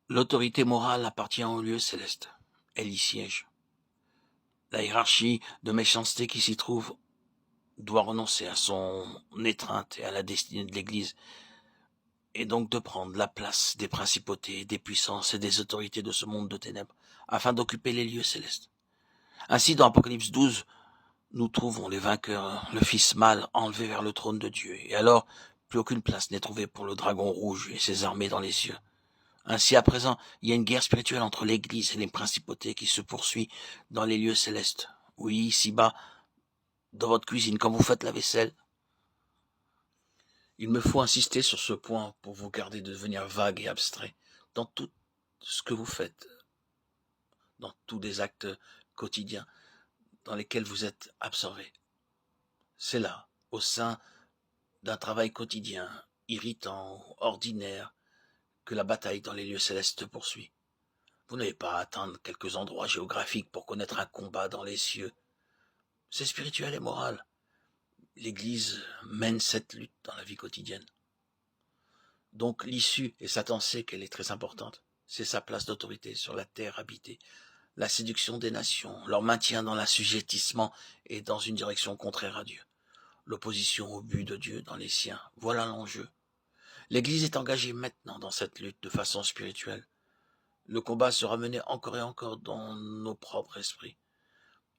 L'autorité morale appartient au lieu céleste. Elle y siège. La hiérarchie de méchanceté qui s'y trouve doit renoncer à son étreinte et à la destinée de l'Église, et donc de prendre la place des principautés, des puissances et des autorités de ce monde de ténèbres, afin d'occuper les lieux célestes. Ainsi, dans Apocalypse 12, nous trouvons les vainqueurs, le Fils mâle enlevé vers le trône de Dieu, et alors plus aucune place n'est trouvée pour le dragon rouge et ses armées dans les cieux. Ainsi, à présent, il y a une guerre spirituelle entre l'Église et les principautés qui se poursuit dans les lieux célestes. Oui, ici-bas, dans votre cuisine, quand vous faites la vaisselle. Il me faut insister sur ce point pour vous garder de devenir vague et abstrait dans tout ce que vous faites, dans tous les actes quotidiens dans lesquels vous êtes absorbé. C'est là, au sein d'un travail quotidien, irritant, ordinaire, que la bataille dans les lieux célestes se poursuit. Vous n'avez pas à atteindre quelques endroits géographiques pour connaître un combat dans les cieux. C'est spirituel et moral. L'Église mène cette lutte dans la vie quotidienne. Donc l'issue, et Satan sait qu'elle est très importante, c'est sa place d'autorité sur la terre habitée, la séduction des nations, leur maintien dans l'assujettissement et dans une direction contraire à Dieu, l'opposition au but de Dieu dans les siens. Voilà l'enjeu. L'Église est engagée maintenant dans cette lutte de façon spirituelle. Le combat sera mené encore et encore dans nos propres esprits.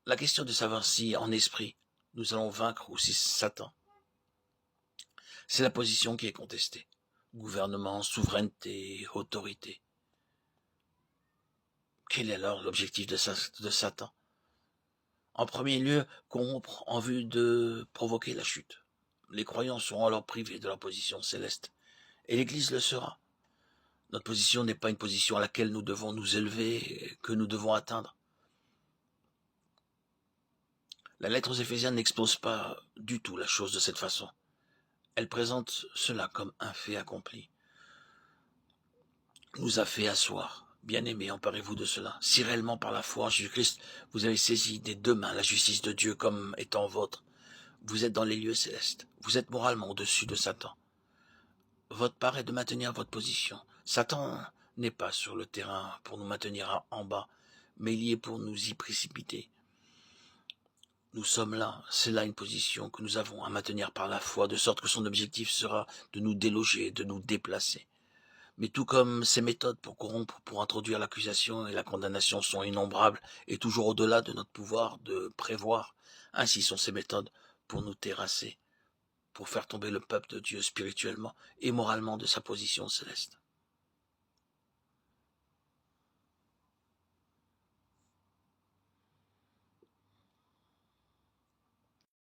La question de savoir si, en esprit, nous allons vaincre ou si Satan. C'est la position qui est contestée. Gouvernement, souveraineté, autorité. Quel est alors l'objectif de Satan? En premier lieu, corrompre en vue de provoquer la chute. Les croyants seront alors privés de leur position céleste, et l'Église le sera. Notre position n'est pas une position à laquelle nous devons nous élever, que nous devons atteindre. La lettre aux Éphésiens n'expose pas du tout la chose de cette façon. Elle présente cela comme un fait accompli. Nous a fait asseoir. Bien-aimés, emparez-vous de cela. Si réellement par la foi en Jésus-Christ, vous avez saisi des deux mains la justice de Dieu comme étant vôtre, vous êtes dans les lieux célestes. Vous êtes moralement au-dessus de Satan. Votre part est de maintenir votre position. Satan n'est pas sur le terrain pour nous maintenir en bas, mais il y est pour nous y précipiter. Nous sommes là, c'est là une position que nous avons à maintenir par la foi, de sorte que son objectif sera de nous déloger, de nous déplacer. Mais tout comme ses méthodes pour corrompre, pour introduire l'accusation et la condamnation sont innombrables et toujours au-delà de notre pouvoir de prévoir, ainsi sont ses méthodes pour nous terrasser, pour faire tomber le peuple de Dieu spirituellement et moralement de sa position céleste.